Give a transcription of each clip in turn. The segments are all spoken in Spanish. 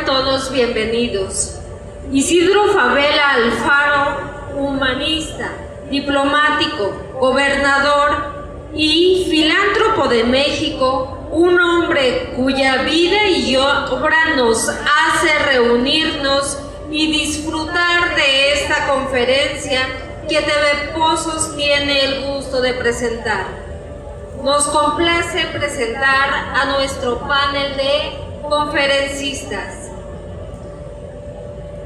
todos bienvenidos. Isidro Fabela Alfaro, humanista, diplomático, gobernador y filántropo de México, un hombre cuya vida y obra nos hace reunirnos y disfrutar de esta conferencia que TV Pozos tiene el gusto de presentar. Nos complace presentar a nuestro panel de conferencistas.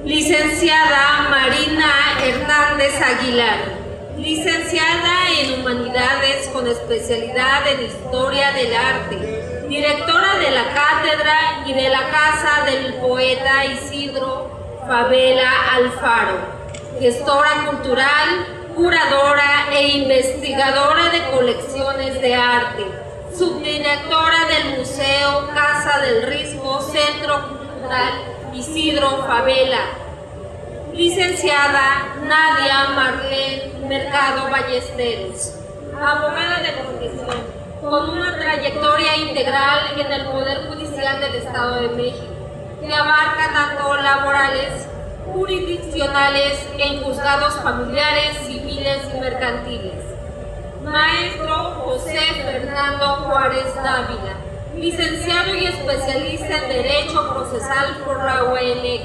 Licenciada Marina Hernández Aguilar, licenciada en Humanidades con especialidad en Historia del Arte, directora de la Cátedra y de la Casa del Poeta Isidro Fabela Alfaro, gestora cultural, curadora e investigadora de colecciones de arte, subdirectora del Museo Casa del Risco, Centro Cultural Isidro Fabela, licenciada Nadia Marlene Mercado Ballesteros, abogada de profesión, con una trayectoria integral en el Poder Judicial del Estado de México, que abarca tanto laborales, jurisdiccionales en juzgados familiares, civiles y mercantiles. Maestro José Fernando Juárez Dávila, licenciado y especialista en Derecho Procesal por la UNEX,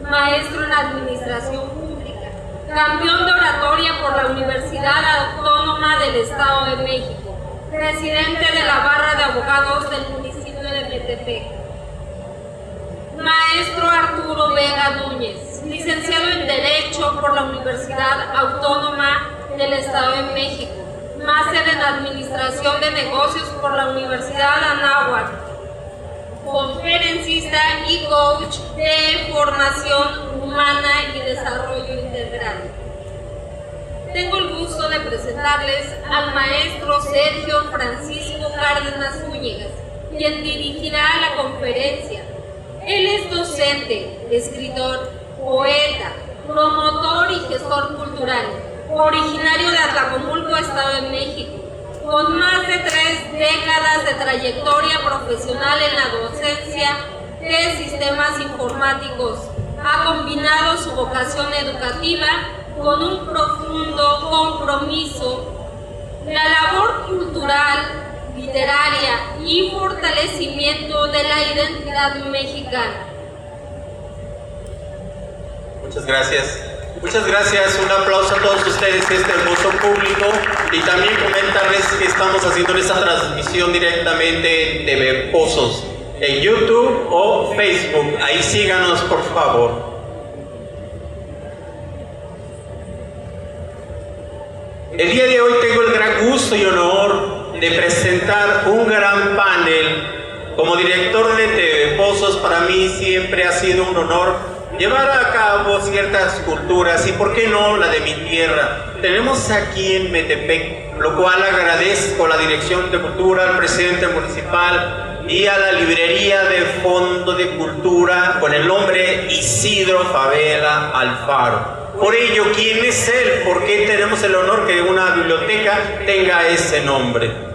maestro en Administración Pública, campeón de oratoria por la Universidad Autónoma del Estado de México, presidente de la Barra de Abogados del municipio de Metepec. Maestro Arturo Vega Núñez, licenciado en Derecho por la Universidad Autónoma del Estado de México, máster en Administración de Negocios por la Universidad Anáhuac, conferencista y coach de formación humana y desarrollo integral. Tengo el gusto de presentarles al maestro Sergio Francisco Cárdenas Zúñigas, quien dirigirá la conferencia. Él es docente, escritor, poeta, promotor y gestor cultural, originario de Atlacomulco, Estado de México, con más de 3 décadas de trayectoria profesional en la docencia de sistemas informáticos. Ha combinado su vocación educativa con un profundo compromiso, la labor cultural, literaria y fortalecimiento de la identidad mexicana. Muchas gracias. Muchas gracias, un aplauso a todos ustedes, este hermoso público, y también comentarles que estamos haciendo esta transmisión directamente en TV Pozos, en YouTube o Facebook. Ahí síganos, por favor. El día de hoy tengo el gran gusto y honor de presentar un gran panel. Como director de TV Pozos, para mí siempre ha sido un honor llevar a cabo ciertas culturas, y por qué no la de mi tierra. Tenemos aquí en Metepec, lo cual agradezco a la Dirección de Cultura, al presidente municipal y a la librería de Fondo de Cultura con el nombre Isidro Fabela Alfaro. Por ello, ¿quién es él? ¿Por qué tenemos el honor que una biblioteca tenga ese nombre?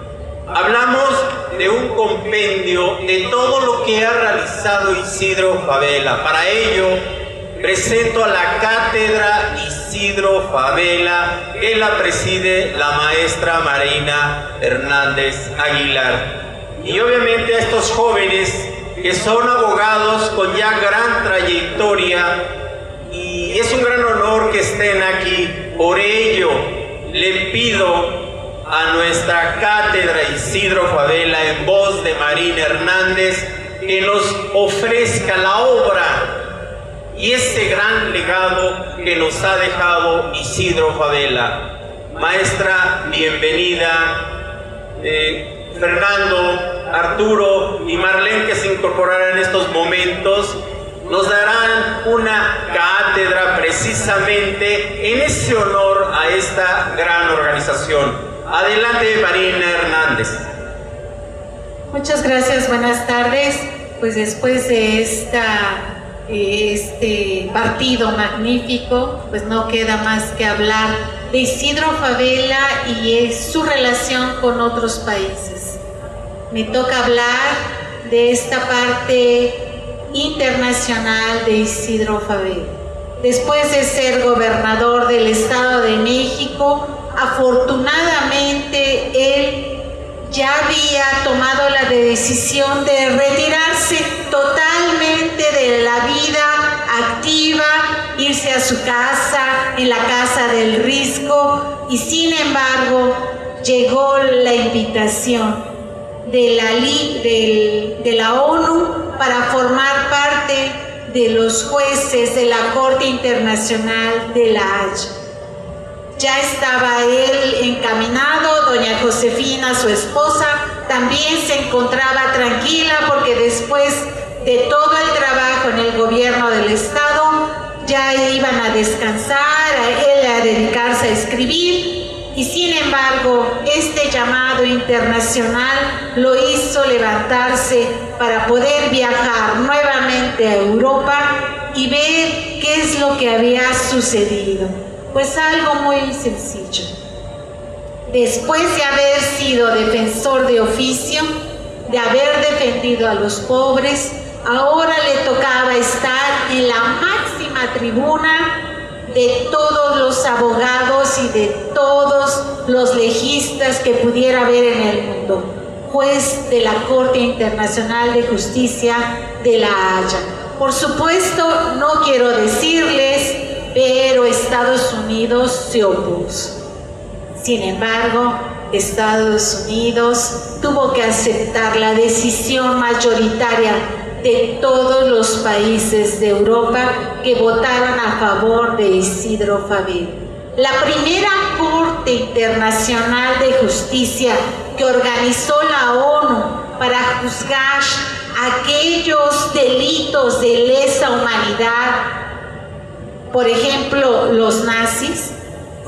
Hablamos de un compendio de todo lo que ha realizado Isidro Fabela. Para ello, presento a la Cátedra Isidro Fabela, que la preside la maestra Marina Hernández Aguilar. Y obviamente a estos jóvenes que son abogados con ya gran trayectoria, y es un gran honor que estén aquí. Por ello, le pido a nuestra Cátedra Isidro Fabela, en voz de Marina Hernández, que nos ofrezca la obra y ese gran legado que nos ha dejado Isidro Fabela. Maestra, bienvenida. Fernando, Arturo y Marlene, que se incorporarán en estos momentos, nos darán una cátedra precisamente en ese honor a esta gran organización. Adelante, Marina Hernández. Muchas gracias, buenas tardes. Pues después de este partido magnífico, pues no queda más que hablar de Isidro Fabela y su relación con otros países. Me toca hablar de esta parte internacional de Isidro Fabela. Después de ser gobernador del Estado de México, afortunadamente él ya había tomado la decisión de retirarse totalmente de la vida activa, irse a su casa, en la Casa del Risco, y sin embargo llegó la invitación de la ONU para formar parte de los jueces de la Corte Internacional de La Haya. Ya estaba él encaminado, doña Josefina, su esposa, también se encontraba tranquila porque después de todo el trabajo en el gobierno del Estado, ya iban a descansar, él a dedicarse a escribir, y sin embargo, este llamado internacional lo hizo levantarse para poder viajar nuevamente a Europa y ver qué es lo que había sucedido. Pues algo muy sencillo. Después de haber sido defensor de oficio, de haber defendido a los pobres, ahora le tocaba estar en la máxima tribuna de todos los abogados y de todos los legistas que pudiera haber en el mundo, juez de la Corte Internacional de Justicia de La Haya. Por supuesto, no quiero decirles, pero Estados Unidos se opuso. Sin embargo, Estados Unidos tuvo que aceptar la decisión mayoritaria de todos los países de Europa que votaron a favor de Isidro Fabela. La primera Corte Internacional de Justicia que organizó la ONU para juzgar aquellos delitos de lesa humanidad, por ejemplo, los nazis,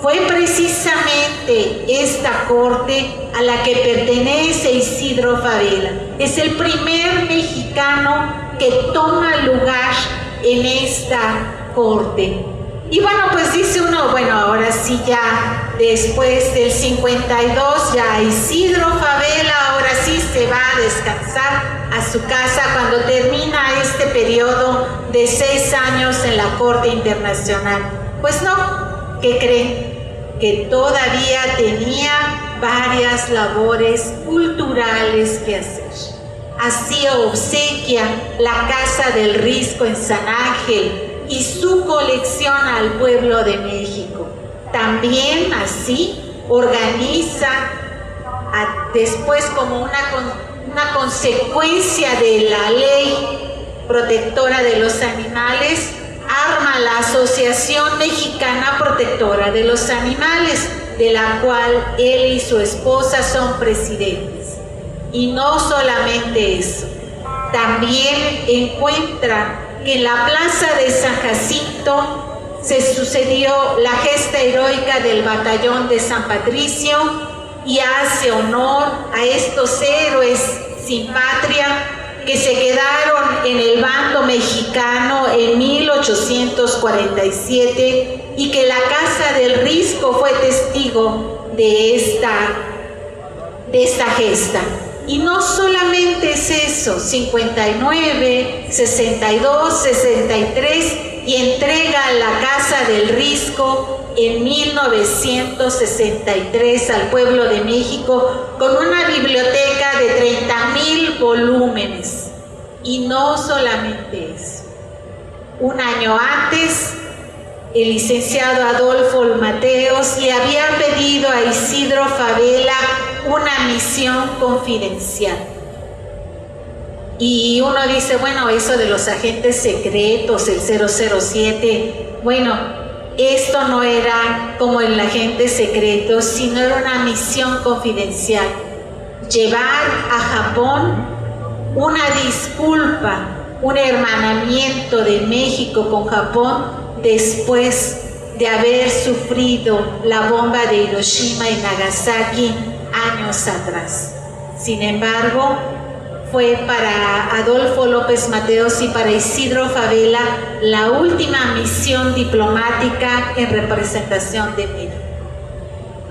fue precisamente esta corte a la que pertenece Isidro Fabela. Es el primer mexicano que toma lugar en esta corte. Y bueno, pues dice uno, bueno, ahora sí ya, después del 52, ya Isidro Fabela ahora sí se va a descansar a su casa cuando termina este periodo de 6 años en la Corte Internacional. Pues no, ¿qué creen? Que todavía tenía varias labores culturales que hacer. Así obsequia la Casa del Risco en San Ángel y su colección al pueblo de México. También así organiza, después como una consecuencia de la ley protectora de los animales, arma la Asociación Mexicana Protectora de los Animales, de la cual él y su esposa son presidentes. Y no solamente eso, también encuentra que en la plaza de San Jacinto se sucedió la gesta heroica del batallón de San Patricio y hace honor a estos héroes sin patria que se quedaron en el bando mexicano en 1847 y que la Casa del Risco fue testigo de esta gesta. Y no solamente es eso, 59, 62, 63, y entrega la Casa del Risco en 1963 al pueblo de México con una biblioteca de 30,000 volúmenes. Y no solamente eso. Un año antes, el licenciado Adolfo Mateos le había pedido a Isidro Fabela una misión confidencial. Y uno dice, bueno, eso de los agentes secretos, el 007, bueno, esto no era como el agente secreto, sino era una misión confidencial. Llevar a Japón una disculpa, un hermanamiento de México con Japón después de haber sufrido la bomba de Hiroshima y Nagasaki años atrás. Sin embargo, fue para Adolfo López Mateos y para Isidro Fabela la última misión diplomática en representación de México.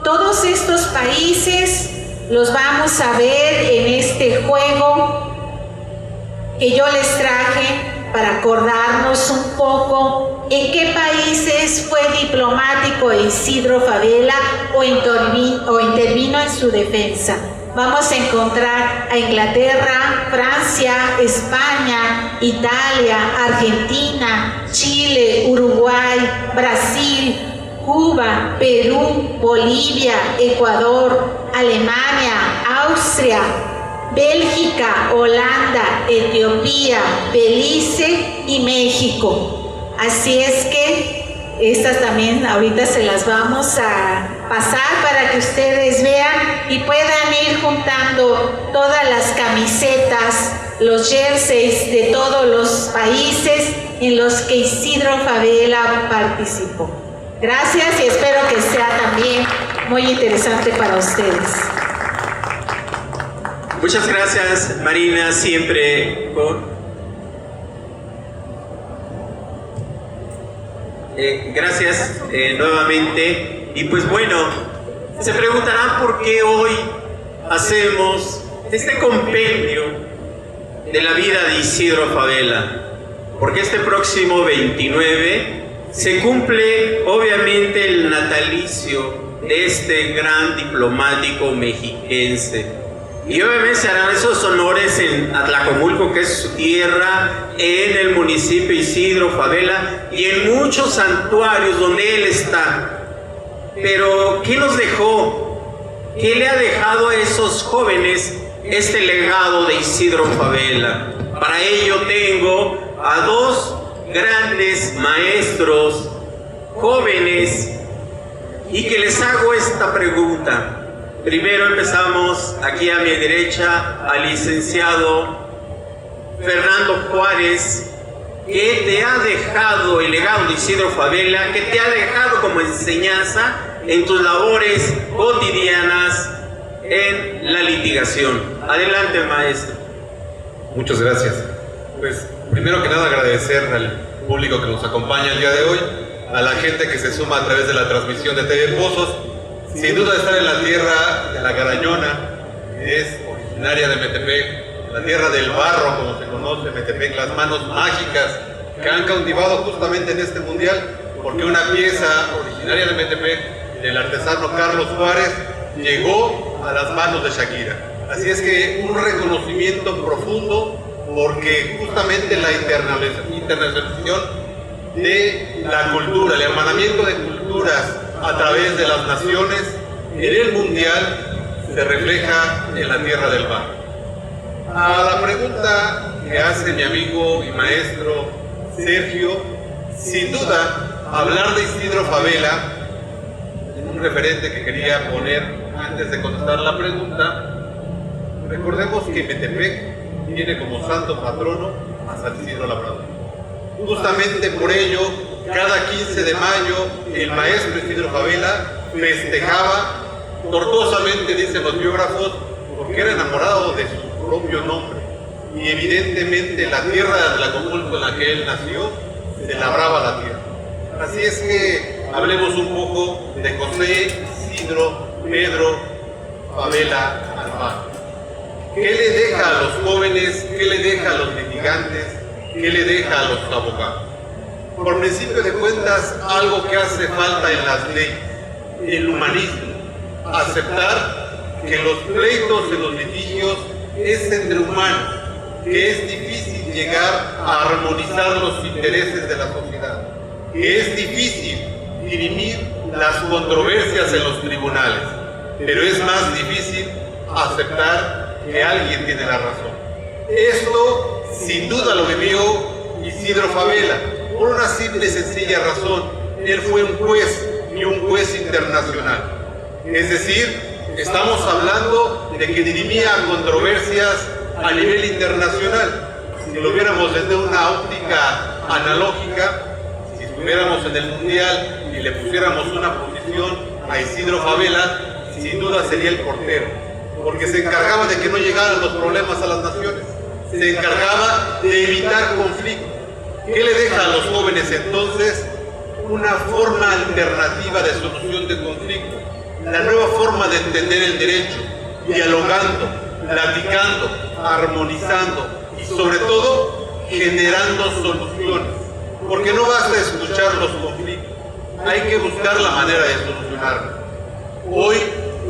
Todos estos países los vamos a ver en este juego que yo les traje para acordarnos un poco en qué países fue diplomático Isidro Fabela o intervino en su defensa. Vamos a encontrar a Inglaterra, Francia, España, Italia, Argentina, Chile, Uruguay, Brasil, Cuba, Perú, Bolivia, Ecuador, Alemania, Austria, Bélgica, Holanda, Etiopía, Belice y México. Así es que estas también ahorita se las vamos a pasar para que ustedes vean y puedan ir juntando todas las camisetas, los jerseys de todos los países en los que Isidro Fabela participó. Gracias y espero que sea también muy interesante para ustedes. Muchas gracias, Marina, siempre con... gracias nuevamente. Y pues bueno, se preguntarán por qué hoy hacemos este compendio de la vida de Isidro Fabela. Porque este próximo 29 se cumple obviamente el natalicio de este gran diplomático mexiquense. Y obviamente se harán esos honores en Atlacomulco, que es su tierra, en el municipio Isidro Fabela y en muchos santuarios donde él está. Pero, ¿qué nos dejó? ¿Qué le ha dejado a esos jóvenes este legado de Isidro Fabela? Para ello tengo a dos grandes maestros jóvenes y que les hago esta pregunta. Primero empezamos aquí a mi derecha al licenciado Fernando Juárez. ¿Qué te ha dejado el legado de Isidro Fabela? ¿Qué te ha dejado como enseñanza en tus labores cotidianas en la litigación? Adelante, maestro. Muchas gracias. Pues primero que nada agradecer al público que nos acompaña el día de hoy, a la gente que se suma a través de la transmisión de TV Pozos. Sin duda estar en la tierra de la Garañona, que es originaria de Metepec, la tierra del barro, como se conoce, Metepec, las manos mágicas que han cautivado justamente en este mundial, porque una pieza originaria de Metepec, del artesano Carlos Juárez, llegó a las manos de Shakira. Así es que un reconocimiento profundo, porque justamente la internacionalización de la cultura, el hermanamiento de culturas a través de las naciones en el mundial se refleja en la tierra del bar. A la pregunta que hace mi amigo y maestro Sergio, sin duda hablar de Isidro Fabela, un referente que quería poner antes de contestar la pregunta. Recordemos que Metepec tiene como santo patrono a San Isidro Labrador. Justamente por ello, cada 15 de mayo, el maestro Isidro Fabela festejaba tortuosamente, dicen los biógrafos, porque era enamorado de su propio nombre. Y evidentemente la tierra de Atlacomulco en la que él nació, se labraba la tierra. Así es que hablemos un poco de José Isidro Pedro Fabela Alvar. ¿Qué le deja a los jóvenes? ¿Qué le deja a los litigantes? ¿Qué le deja a los abogados? Por principio de cuentas, algo que hace falta en las leyes, el humanismo, aceptar que los pleitos y los litigios es entre humanos, que es difícil llegar a armonizar los intereses de la sociedad, que es difícil dirimir las controversias en los tribunales, pero es más difícil aceptar que alguien tiene la razón. Esto sin duda lo vivió Isidro Fabela, por una simple y sencilla razón: él fue un juez y un juez internacional. Es decir, estamos hablando de que dirimía controversias a nivel internacional. Si lo viéramos desde una óptica analógica, si estuviéramos en el mundial y le pusiéramos una posición a Isidro Fabela, sin duda sería el portero, porque se encargaba de que no llegaran los problemas a las naciones, se encargaba de evitar conflictos. ¿Qué le deja a los jóvenes entonces? Una forma alternativa de solución de conflictos, la nueva forma de entender el derecho, dialogando, platicando, armonizando y sobre todo generando soluciones, porque no basta escuchar los conflictos, hay que buscar la manera de solucionarlos. Hoy,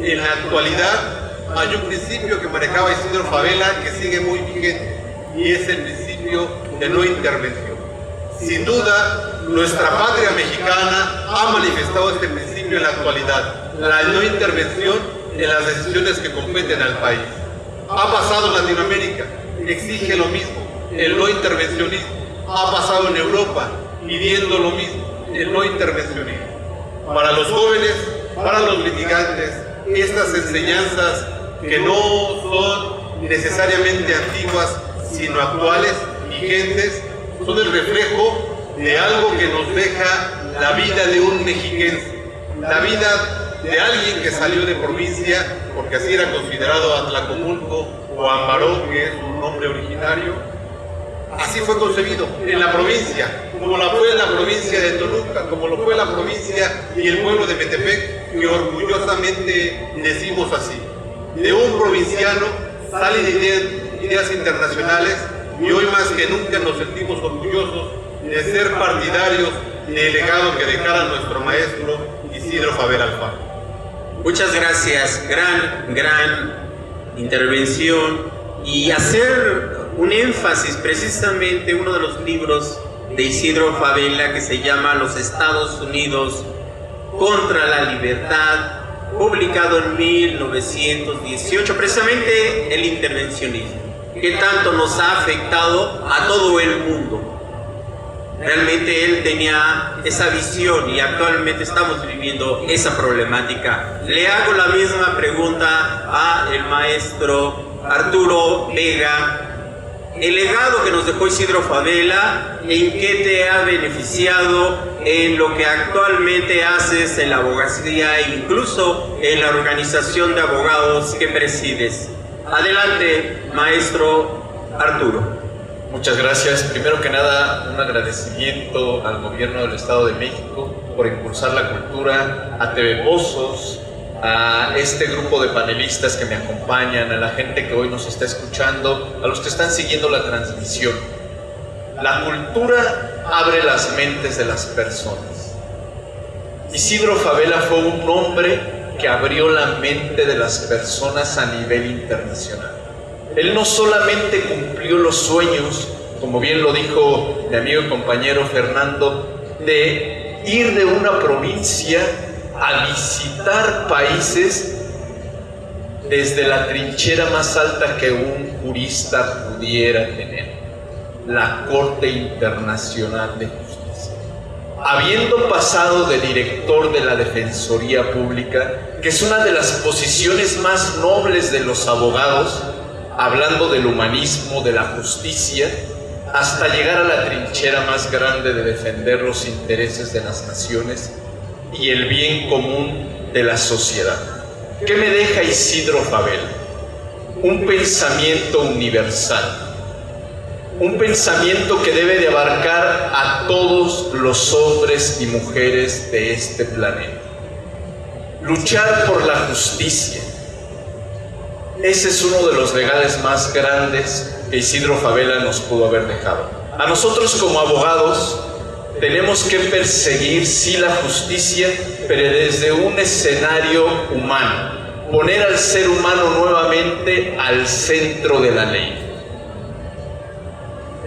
en la actualidad, hay un principio que manejaba Isidro Fabela que sigue muy vigente, y es el principio de no intervención. Sin duda, nuestra patria mexicana ha manifestado este principio en la actualidad, la no intervención en las decisiones que competen al país. Ha pasado en Latinoamérica, exige lo mismo, el no intervencionismo. Ha pasado en Europa, pidiendo lo mismo, el no intervencionismo. Para los jóvenes, para los litigantes, estas enseñanzas que no son necesariamente antiguas, sino actuales, vigentes, son el reflejo de algo que nos deja la vida de un mexiquense, la vida de alguien que salió de provincia, porque así era considerado Atlacomulco o Ambaró, que es un nombre originario. Así fue concebido en la provincia, como lo fue en la provincia de Toluca, como lo fue la provincia y el pueblo de Metepec, que orgullosamente decimos así. De un provinciano salen ideas internacionales, y hoy más que nunca nos sentimos orgullosos de ser partidarios del legado que dejara nuestro maestro Isidro Fabela Alfaro. Muchas gracias, gran intervención, y hacer un énfasis precisamente en uno de los libros de Isidro Fabela que se llama Los Estados Unidos contra la Libertad, publicado en 1918, precisamente el intervencionismo, que tanto nos ha afectado a todo el mundo. Realmente él tenía esa visión y actualmente estamos viviendo esa problemática. Le hago la misma pregunta al maestro Arturo Vega. El legado que nos dejó Isidro Fabela, ¿en qué te ha beneficiado en lo que actualmente haces en la abogacía e incluso en la organización de abogados que presides? Adelante, maestro Arturo. Muchas gracias. Primero que nada, un agradecimiento al gobierno del Estado de México por impulsar la cultura, a TV Pozos, a este grupo de panelistas que me acompañan, a la gente que hoy nos está escuchando, a los que están siguiendo la transmisión. La cultura abre las mentes de las personas. Isidro Fabela fue un hombre que abrió la mente de las personas a nivel internacional. Él no solamente cumplió los sueños, como bien lo dijo mi amigo y compañero Fernando, de ir de una provincia a visitar países desde la trinchera más alta que un jurista pudiera tener, la Corte Internacional de Justicia. Habiendo pasado de director de la Defensoría Pública, que es una de las posiciones más nobles de los abogados, hablando del humanismo, de la justicia, hasta llegar a la trinchera más grande de defender los intereses de las naciones y el bien común de la sociedad. ¿Qué me deja Isidro Fabela? Un pensamiento universal, un pensamiento que debe de abarcar a todos los hombres y mujeres de este planeta. Luchar por la justicia. Ese es uno de los legades más grandes que Isidro Fabela nos pudo haber dejado. A nosotros como abogados tenemos que perseguir, sí, la justicia, pero desde un escenario humano. Poner al ser humano nuevamente al centro de la ley.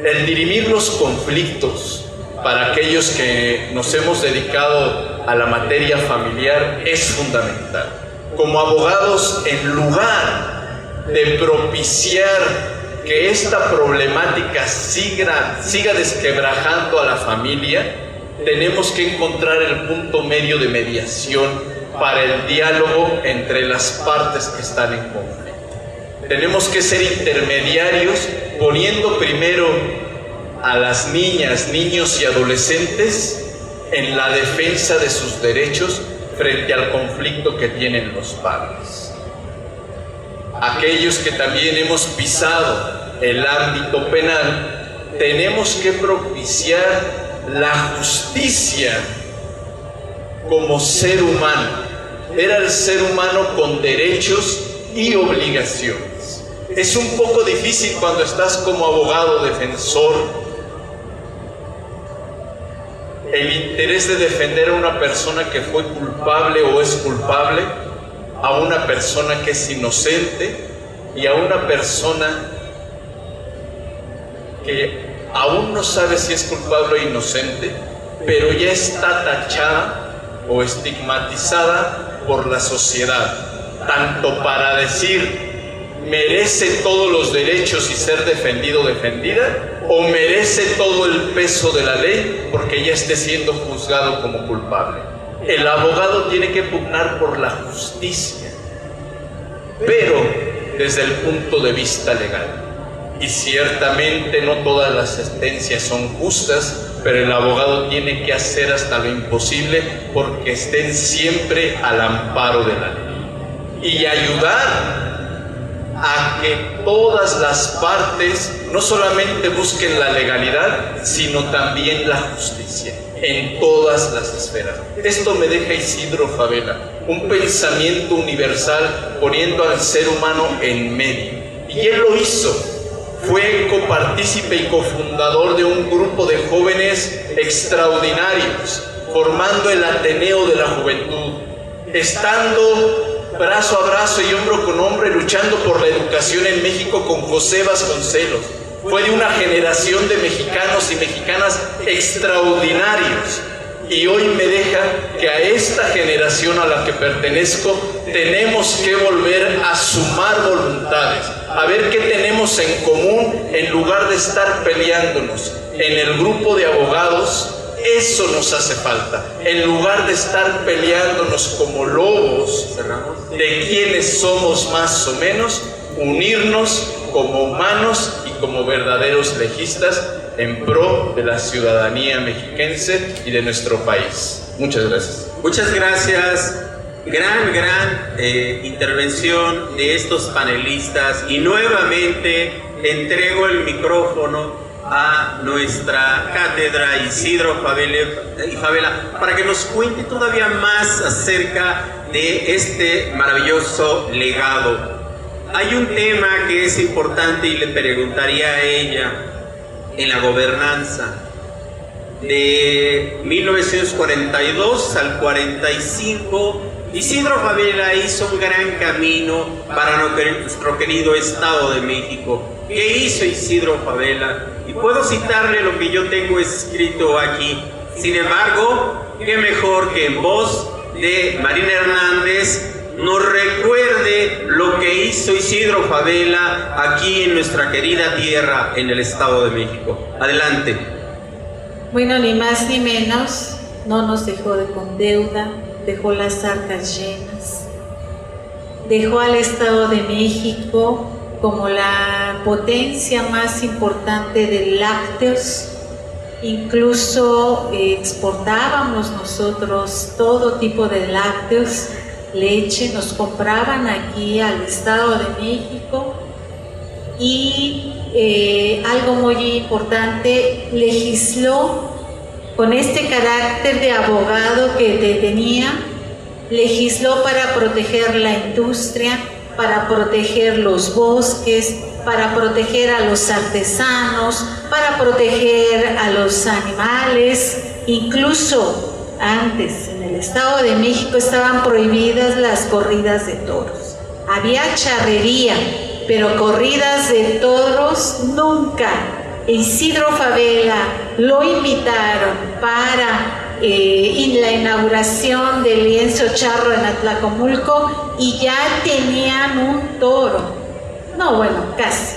El dirimir los conflictos para aquellos que nos hemos dedicado a la materia familiar es fundamental. Como abogados, en lugar de propiciar que esta problemática siga desquebrajando a la familia, tenemos que encontrar el punto medio de mediación para el diálogo entre las partes que están en conflicto. Tenemos que ser intermediarios, poniendo primero a las niñas, niños y adolescentes en la defensa de sus derechos frente al conflicto que tienen los padres. Aquellos que también hemos pisado el ámbito penal, tenemos que propiciar la justicia como ser humano, ver al ser humano con derechos y obligaciones. Es un poco difícil cuando estás como abogado defensor el interés de defender a una persona que fue culpable o es culpable, a una persona que es inocente y a una persona que aún no sabe si es culpable o inocente, pero ya está tachada o estigmatizada por la sociedad, tanto para decir merece todos los derechos y ser defendido o defendida, o merece todo el peso de la ley porque ya esté siendo juzgado como culpable. El abogado tiene que pugnar por la justicia, pero desde el punto de vista legal. Y ciertamente no todas las sentencias son justas, pero el abogado tiene que hacer hasta lo imposible porque estén siempre al amparo de la ley y ayudar a que todas las partes no solamente busquen la legalidad, sino también la justicia en todas las esferas. Esto me deja Isidro Fabela, un pensamiento universal poniendo al ser humano en medio. Y él lo hizo. Fue copartícipe y cofundador de un grupo de jóvenes extraordinarios, formando el Ateneo de la Juventud, estando brazo a brazo y hombro con hombro luchando por la educación en México con José Vasconcelos. Fue de una generación de mexicanos y mexicanas extraordinarios. Y hoy me deja que a esta generación a la que pertenezco tenemos que volver a sumar voluntades, a ver qué tenemos en común en lugar de estar peleándonos. En el grupo de abogados eso nos hace falta, en lugar de estar peleándonos como lobos de quiénes somos más o menos, unirnos como humanos y como verdaderos legistas en pro de la ciudadanía mexiquense y de nuestro país. Muchas gracias. Muchas gracias. Gran intervención de estos panelistas, y nuevamente entrego el micrófono a nuestra cátedra Isidro Fabela para que nos cuente todavía más acerca de este maravilloso legado. Hay un tema que es importante y le preguntaría a ella en la gobernanza. De 1942 al 45, Isidro Fabela hizo un gran camino para nuestro querido Estado de México. ¿Qué hizo Isidro Fabela? Y puedo citarle lo que yo tengo escrito aquí. Sin embargo, qué mejor que en voz de Marina Hernández nos recuerde lo que hizo Isidro Fabela aquí en nuestra querida tierra, en el Estado de México. Adelante. Bueno, ni más ni menos, no nos dejó con deuda, dejó las arcas llenas, dejó al Estado de México como la potencia más importante de lácteos. Incluso exportábamos nosotros todo tipo de lácteos, leche, nos compraban aquí al Estado de México. Y algo muy importante, legisló con este carácter de abogado que tenía, legisló para proteger la industria, para proteger los bosques, para proteger a los artesanos, para proteger a los animales. Incluso antes, en el Estado de México estaban prohibidas las corridas de toros. Había charrería, pero corridas de toros nunca. Isidro Fabela lo invitaron para la inauguración del lienzo charro en Atlacomulco y ya tenían un toro. No, bueno, casi.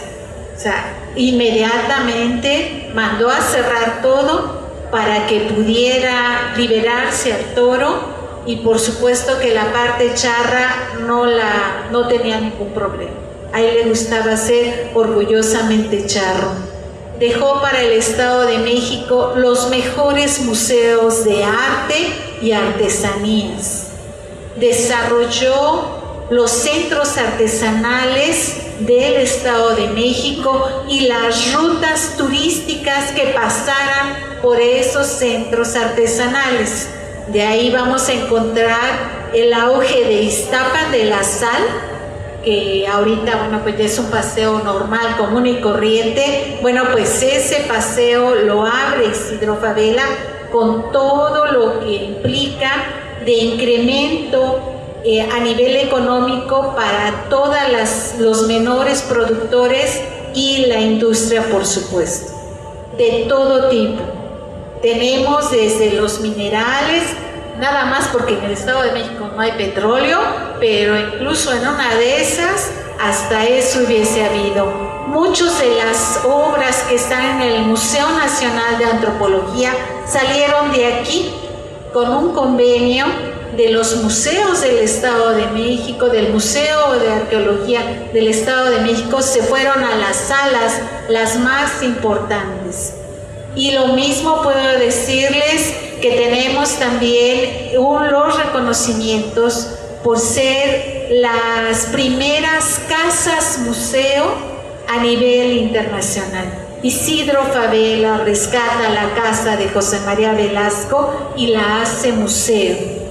O sea, inmediatamente mandó a cerrar todo para que pudiera liberarse al toro, y por supuesto que la parte charra no tenía ningún problema. A él le gustaba ser orgullosamente charro. Dejó para el Estado de México los mejores museos de arte y artesanías. Desarrolló los centros artesanales del Estado de México y las rutas turísticas que pasaran por esos centros artesanales. De ahí vamos a encontrar el auge de Iztapa de la sal, que ahorita, bueno, pues ya es un paseo normal, común y corriente. Bueno, pues ese paseo lo abre Isidro Fabela con todo lo que implica de incremento a nivel económico para todos los menores productores y la industria, por supuesto, de todo tipo. Tenemos desde los minerales, nada más porque en el Estado de México no hay petróleo, pero incluso en una de esas hasta eso hubiese habido. Muchas de las obras que están en el Museo Nacional de Antropología salieron de aquí con un convenio de los museos del Estado de México, del Museo de Arqueología del Estado de México, se fueron a las salas las más importantes. Y lo mismo puedo decirles que tenemos también los reconocimientos por ser las primeras casas museo a nivel internacional. Isidro Fabela rescata la casa de José María Velasco y la hace museo.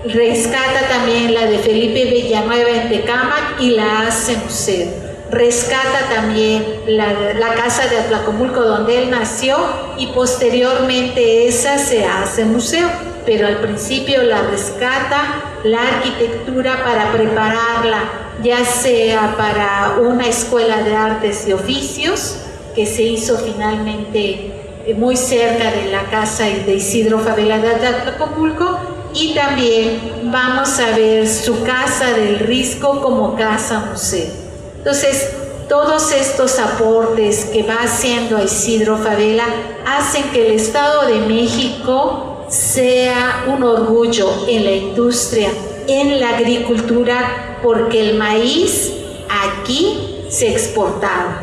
Rescata también la de Felipe Villanueva en Tecámac y la hace museo. Rescata también la casa de Atlacomulco donde él nació y posteriormente esa se hace museo, pero al principio la rescata, la arquitectura para prepararla, ya sea para una escuela de artes y oficios que se hizo finalmente muy cerca de la casa de Isidro Fabela de Atlacomulco, y también vamos a ver su casa del Risco como casa museo. Entonces, todos estos aportes que va haciendo a Isidro Fabela hacen que el Estado de México sea un orgullo en la industria, en la agricultura, porque el maíz aquí se exportaba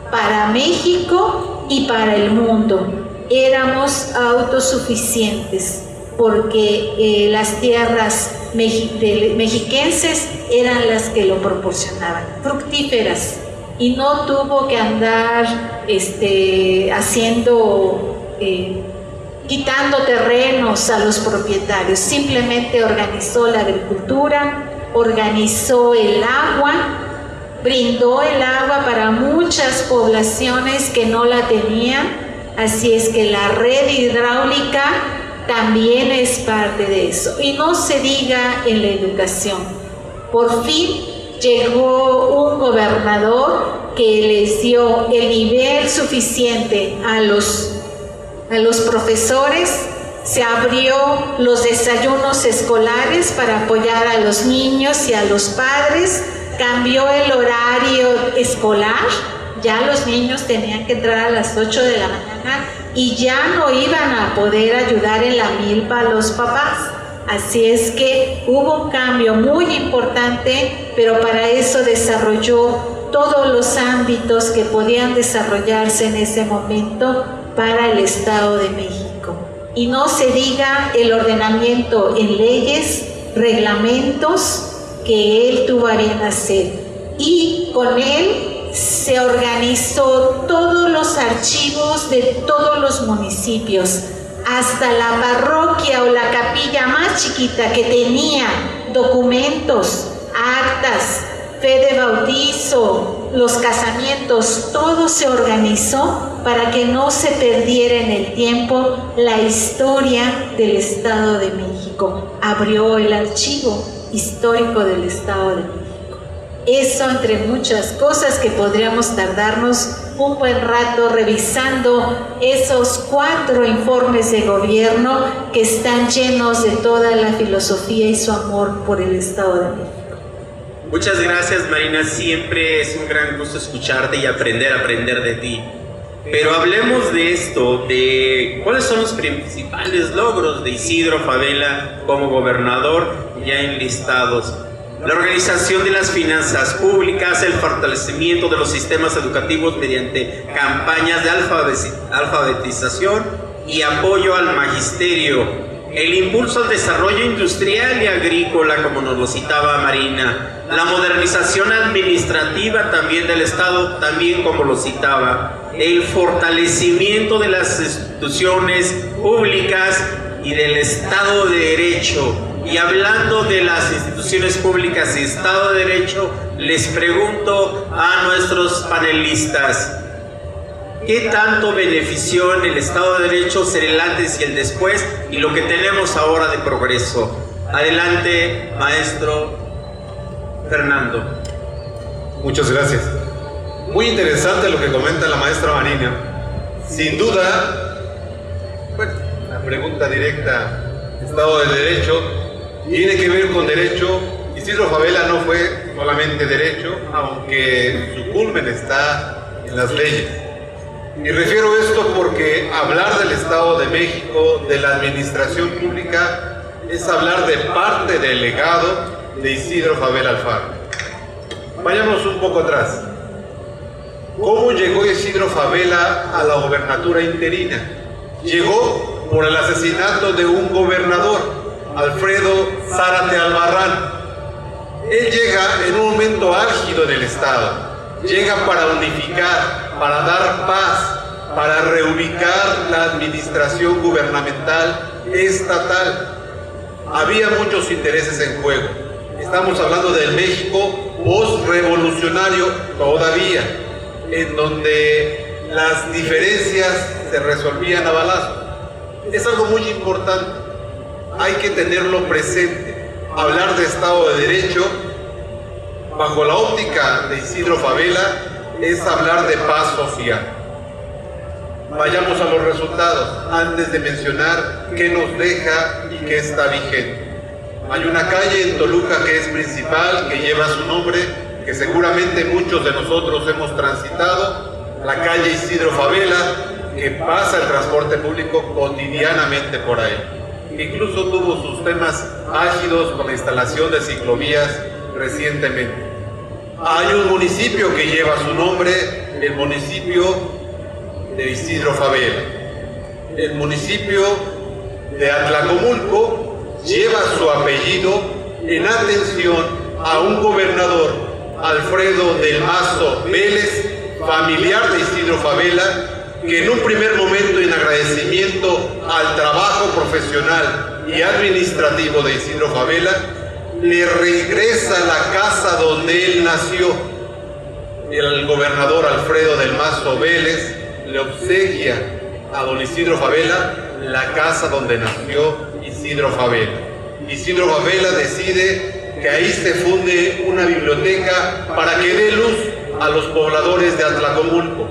para México y para el mundo. Éramos autosuficientes porque las tierras mexiquenses eran las que lo proporcionaban, fructíferas, y no tuvo que andar quitando terrenos a los propietarios, simplemente organizó la agricultura, organizó el agua, brindó el agua para muchas poblaciones que no la tenían, así es que la red hidráulica también es parte de eso. Y no se diga en la educación. Por fin llegó un gobernador que les dio el nivel suficiente a los profesores, se abrió los desayunos escolares para apoyar a los niños y a los padres, cambió el horario escolar, ya los niños tenían que entrar a las 8 de la mañana y ya no iban a poder ayudar en la milpa a los papás. Así es que hubo un cambio muy importante, pero para eso desarrolló todos los ámbitos que podían desarrollarse en ese momento para el Estado de México. Y no se diga el ordenamiento en leyes, reglamentos que él tuvo a bien hacer. Y con él se organizó todos los archivos de todos los municipios, hasta la parroquia o la capilla más chiquita que tenía documentos, actas, fe de bautizo, los casamientos, todo se organizó para que no se perdiera en el tiempo la historia del Estado de México. Abrió el archivo histórico del Estado de México. Eso entre muchas cosas que podríamos tardarnos un buen rato revisando esos 4 informes de gobierno que están llenos de toda la filosofía y su amor por el Estado de México. Muchas gracias, Marina. Siempre es un gran gusto escucharte y aprender de ti. Pero hablemos de esto, de cuáles son los principales logros de Isidro Fabela como gobernador ya enlistados. La organización de las finanzas públicas, el fortalecimiento de los sistemas educativos mediante campañas de alfabetización y apoyo al magisterio, el impulso al desarrollo industrial y agrícola, como nos lo citaba Marina, la modernización administrativa también del Estado, también como lo citaba, el fortalecimiento de las instituciones públicas y del Estado de Derecho, Y hablando de las instituciones públicas y Estado de Derecho, les pregunto a nuestros panelistas, ¿qué tanto benefició en el Estado de Derecho ser el antes y el después y lo que tenemos ahora de progreso? Adelante, maestro Fernando. Muchas gracias. Muy interesante lo que comenta la maestra Marina. Sin duda, bueno, la pregunta directa, Estado de Derecho, tiene que ver con derecho. Isidro Fabela no fue solamente derecho, aunque su culmen está en las leyes. Y refiero esto porque hablar del Estado de México, de la administración pública, es hablar de parte del legado de Isidro Fabela Alfaro. Vayamos un poco atrás. ¿Cómo llegó Isidro Fabela a la gobernatura interina? Llegó por el asesinato de un gobernador, Alfredo Zárate Albarrán. Él llega en un momento álgido del Estado. Llega para unificar, para dar paz, para reubicar la administración gubernamental estatal. Había muchos intereses en juego. Estamos hablando del México post-revolucionario todavía, en donde las diferencias se resolvían a balazos. Es algo muy importante, hay que tenerlo presente. Hablar de Estado de Derecho, bajo la óptica de Isidro Fabela, es hablar de paz social. Vayamos a los resultados, antes de mencionar qué nos deja y qué está vigente. Hay una calle en Toluca que es principal, que lleva su nombre, que seguramente muchos de nosotros hemos transitado, la calle Isidro Fabela, que pasa el transporte público cotidianamente por ahí. Incluso tuvo sus temas álgidos con la instalación de ciclovías recientemente. Hay un municipio que lleva su nombre, el municipio de Isidro Fabela. El municipio de Atlacomulco lleva su apellido en atención a un gobernador, Alfredo del Mazo Vélez, familiar de Isidro Fabela, que en un primer momento, en agradecimiento al trabajo profesional y administrativo de Isidro Fabela, le regresa la casa donde él nació. El gobernador Alfredo del Mazo Vélez le obsequia a don Isidro Fabela la casa donde nació Isidro Fabela. Isidro Fabela decide que ahí se funde una biblioteca para que dé luz a los pobladores de Atlacomulco,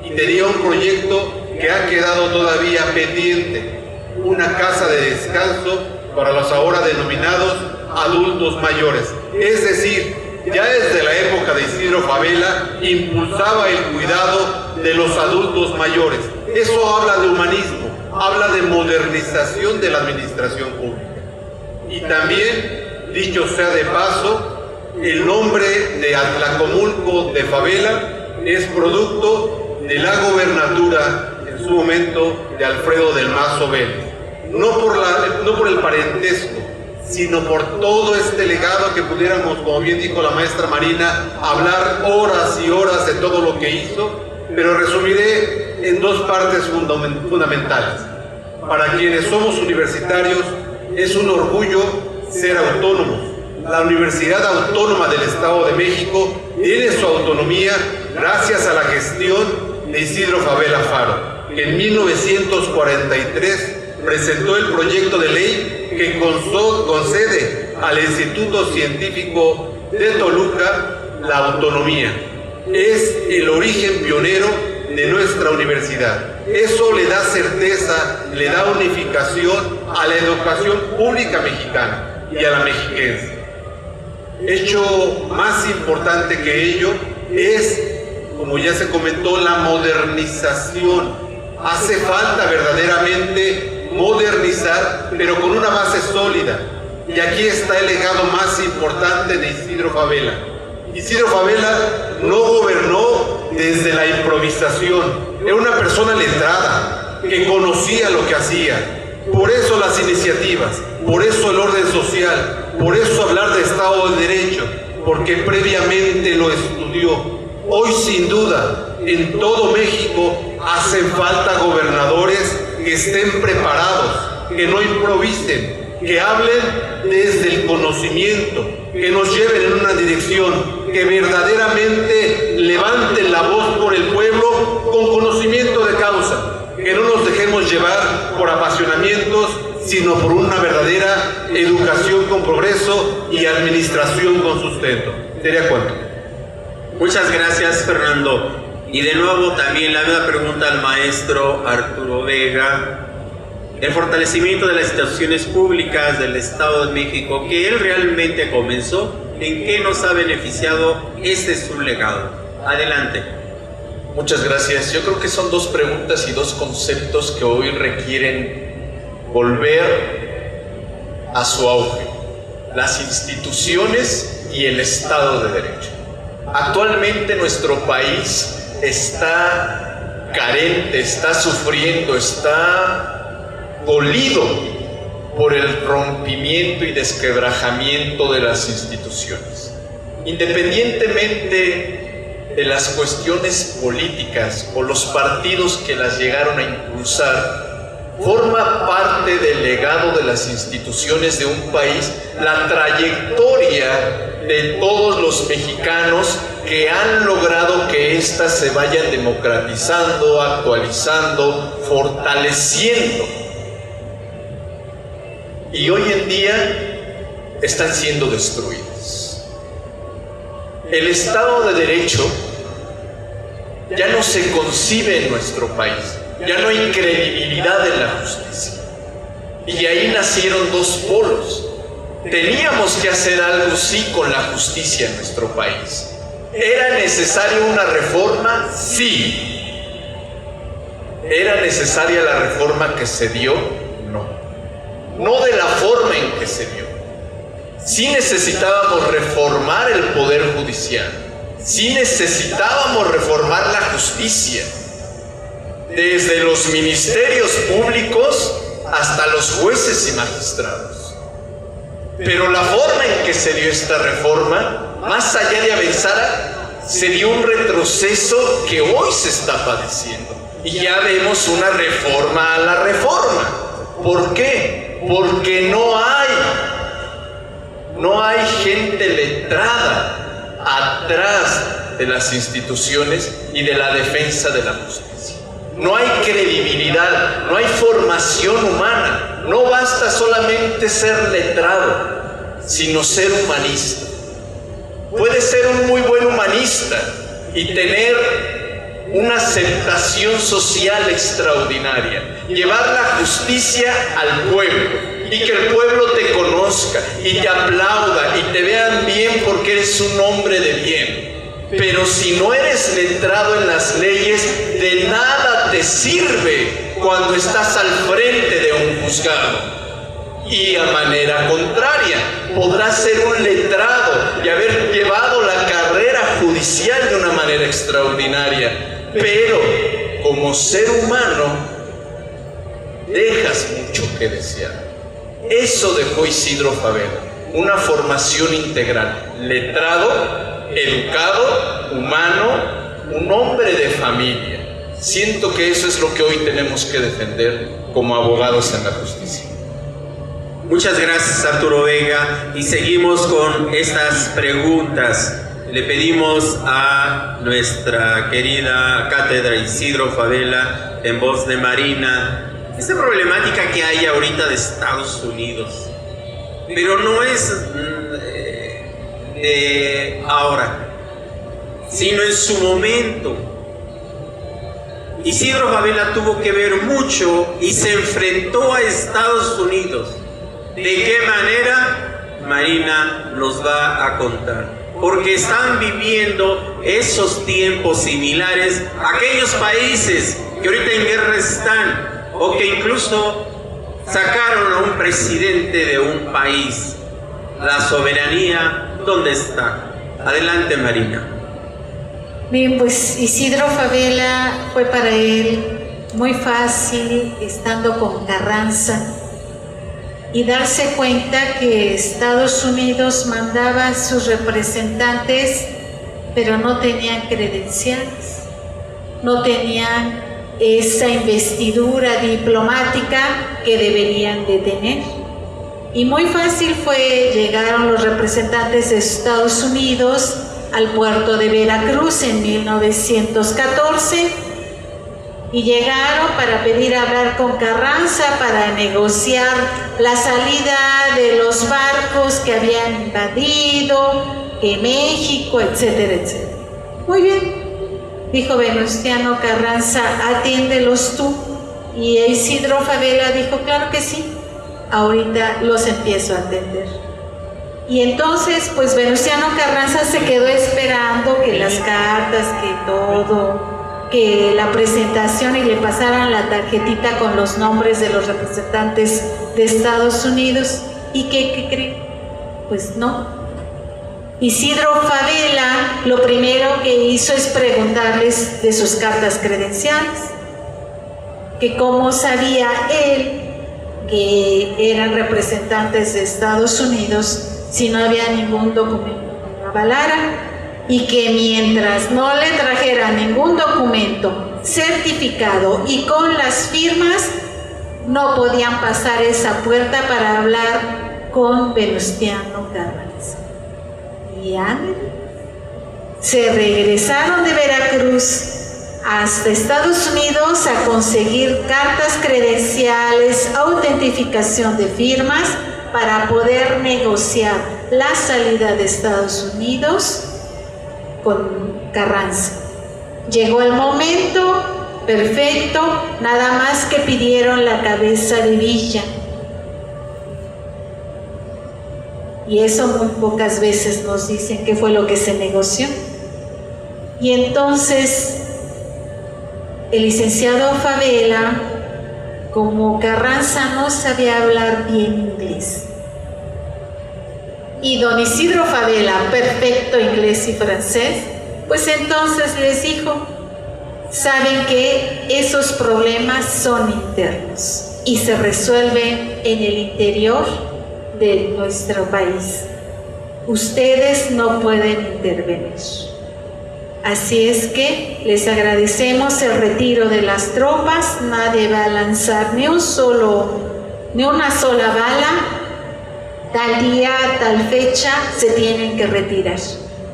y tenía un proyecto que ha quedado todavía pendiente, una casa de descanso para los ahora denominados adultos mayores. Es decir, ya desde la época de Isidro Fabela impulsaba el cuidado de los adultos mayores. Eso habla de humanismo, habla de modernización de la administración pública. Y también, dicho sea de paso, el nombre de Atlacomulco de Fabela es producto de la gobernatura en su momento de Alfredo del Mazo Vélez. No por el parentesco, sino por todo este legado que pudiéramos, como bien dijo la maestra Marina, hablar horas y horas de todo lo que hizo, pero resumiré en dos partes fundamentales. Para quienes somos universitarios, es un orgullo ser autónomos. La Universidad Autónoma del Estado de México tiene su autonomía gracias a la gestión de Isidro Fabela Alfaro, que en 1943 presentó el proyecto de ley que concede al Instituto Científico de Toluca la autonomía. Es el origen pionero de nuestra universidad. Eso le da certeza, le da unificación a la educación pública mexicana y a la mexiquense. Hecho más importante que ello es, como ya se comentó, la modernización. Hace falta verdaderamente modernizar, pero con una base sólida. Y aquí está el legado más importante de Isidro Fabela. Isidro Fabela no gobernó desde la improvisación. Era una persona letrada, que conocía lo que hacía. Por eso las iniciativas, por eso el orden social, por eso hablar de Estado de Derecho, porque previamente lo estudió. Hoy, sin duda, en todo México hacen falta gobernadores que estén preparados, que no improvisen, que hablen desde el conocimiento, que nos lleven en una dirección, que verdaderamente levanten la voz por el pueblo con conocimiento de causa, que no nos dejemos llevar por apasionamientos, sino por una verdadera educación con progreso y administración con sustento. ¿Sería cuánto? Muchas gracias, Fernando. Y de nuevo también la misma pregunta al maestro Arturo Vega. El fortalecimiento de las instituciones públicas del Estado de México, que él realmente comenzó, ¿en qué nos ha beneficiado? Este es su legado. Adelante. Muchas gracias. Yo creo que son dos preguntas y dos conceptos que hoy requieren volver a su auge: las instituciones y el Estado de Derecho. Actualmente nuestro país está carente, está sufriendo, está dolido por el rompimiento y desquebrajamiento de las instituciones. Independientemente de las cuestiones políticas o los partidos que las llegaron a impulsar, forma parte del legado de las instituciones de un país la trayectoria de todos los mexicanos que han logrado que éstas se vayan democratizando, actualizando, fortaleciendo. Y hoy en día están siendo destruidas. El Estado de Derecho ya no se concibe en nuestro país, ya no hay credibilidad en la justicia. Y ahí nacieron dos polos. Teníamos que hacer algo sí con la justicia en nuestro país. ¿Era necesaria una reforma? Sí. ¿Era necesaria la reforma que se dio? No. No de la forma en que se dio. Sí necesitábamos reformar el Poder Judicial. Sí necesitábamos reformar la justicia. Desde los ministerios públicos hasta los jueces y magistrados. Pero la forma en que se dio esta reforma, más allá de avanzar, se dio un retroceso que hoy se está padeciendo. Y ya vemos una reforma a la reforma. ¿Por qué? Porque no hay gente letrada atrás de las instituciones y de la defensa de la justicia. No hay credibilidad, no hay formación humana. No basta solamente ser letrado, sino ser humanista. Puede ser un muy buen humanista y tener una aceptación social extraordinaria, llevar la justicia al pueblo y que el pueblo te conozca y te aplauda y te vean bien porque eres un hombre de bien. Pero si no eres letrado en las leyes, de nada te sirve cuando estás al frente de un juzgado. Y a manera contraria, podrás ser un letrado y haber llevado la carrera judicial de una manera extraordinaria, pero como ser humano dejas mucho que desear. Eso dejó Isidro Fabela, una formación integral: letrado, educado, humano, un hombre de familia. Siento que eso es lo que hoy tenemos que defender como abogados en la justicia. Muchas gracias, Arturo Vega, y seguimos con estas preguntas. Le pedimos a nuestra querida cátedra Isidro Fabela, en voz de Marina, esta problemática que hay ahorita de Estados Unidos, pero no es de ahora, sino en su momento. Isidro Fabela tuvo que ver mucho y se enfrentó a Estados Unidos. ¿De qué manera? Marina nos va a contar. Porque están viviendo esos tiempos similares a aquellos países que ahorita en guerra están, o que incluso sacaron a un presidente de un país. La soberanía, ¿dónde está? Adelante, Marina. Bien, pues Isidro Fabela fue para él muy fácil, estando con Carranza, y darse cuenta que Estados Unidos mandaba a sus representantes, pero no tenían credenciales, no tenían esa investidura diplomática que deberían de tener. Y muy fácil fue, llegaron los representantes de Estados Unidos al puerto de Veracruz en 1914 y llegaron para pedir hablar con Carranza para negociar la salida de los barcos que habían invadido, que México, etcétera, etcétera. Muy bien, dijo Venustiano Carranza, atiéndelos tú. Y Isidro Fabela dijo, claro que sí, ahorita los empiezo a atender. Y entonces, pues Venustiano Carranza se quedó esperando que las cartas, que todo, que la presentación y le pasaran la tarjetita con los nombres de los representantes de Estados Unidos. ¿Y qué cree? Pues no. Isidro Fabela lo primero que hizo es preguntarles de sus cartas credenciales, que cómo sabía él que eran representantes de Estados Unidos si no había ningún documento que lo avalara, y que mientras no le trajeran ningún documento certificado y con las firmas, no podían pasar esa puerta para hablar con Venustiano Carranza. Y se regresaron de Veracruz hasta Estados Unidos a conseguir cartas credenciales, autentificación de firmas para poder negociar la salida de Estados Unidos con Carranza. Llegó el momento perfecto, nada más que pidieron la cabeza de Villa. Y eso muy pocas veces nos dicen qué fue lo que se negoció. Y entonces el licenciado Fabela, como Carranza no sabía hablar bien inglés, y don Isidro Fabela, perfecto inglés y francés, pues entonces les dijo, saben que esos problemas son internos y se resuelven en el interior de nuestro país. Ustedes no pueden intervenir. Así es que les agradecemos el retiro de las tropas, nadie va a lanzar ni una sola bala, tal día, tal fecha se tienen que retirar.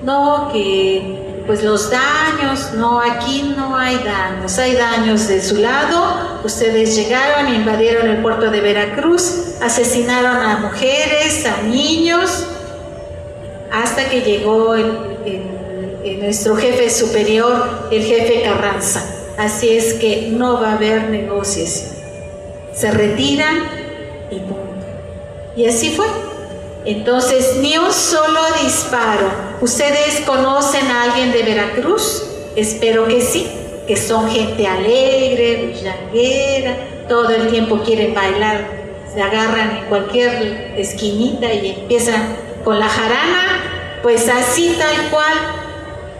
No, que pues los daños, no, aquí no hay daños de su lado. Ustedes llegaron, invadieron el puerto de Veracruz, asesinaron a mujeres, a niños, hasta que llegó nuestro jefe superior, el jefe Carranza. Así es que no va a haber negociación. Se retiran y punto. Y así fue. Entonces, ni un solo disparo. ¿Ustedes conocen a alguien de Veracruz? Espero que sí, que son gente alegre, bullanguera, todo el tiempo quieren bailar, se agarran en cualquier esquinita y empiezan con la jarana. Pues así tal cual,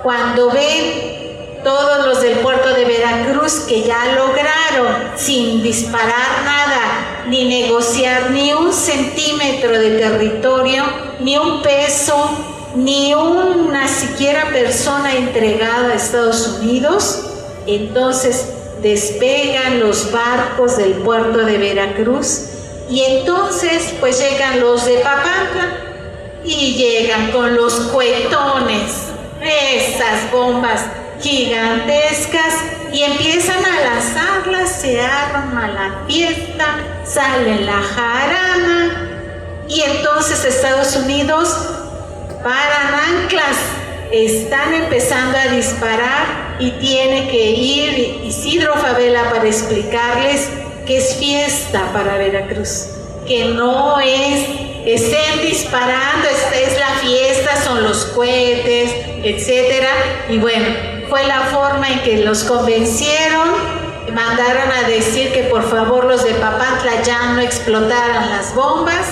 cuando ven todos los del puerto de Veracruz que ya lograron, sin disparar nada, ni negociar ni un centímetro de territorio, ni un peso, ni una siquiera persona entregada a Estados Unidos, entonces despegan los barcos del puerto de Veracruz y entonces pues llegan los de Papantla y llegan con los cuetones, esas bombas gigantescas, y empiezan a lanzarlas, se arma la fiesta, sale la jarana, y entonces Estados Unidos paran anclas, están empezando a disparar y tiene que ir Isidro Fabela para explicarles que es fiesta para Veracruz, que no es que estén disparando, es la fiesta, son los cohetes, etcétera. Y bueno, fue la forma en que los convencieron, mandaron a decir que por favor los de Papantla ya no explotaran las bombas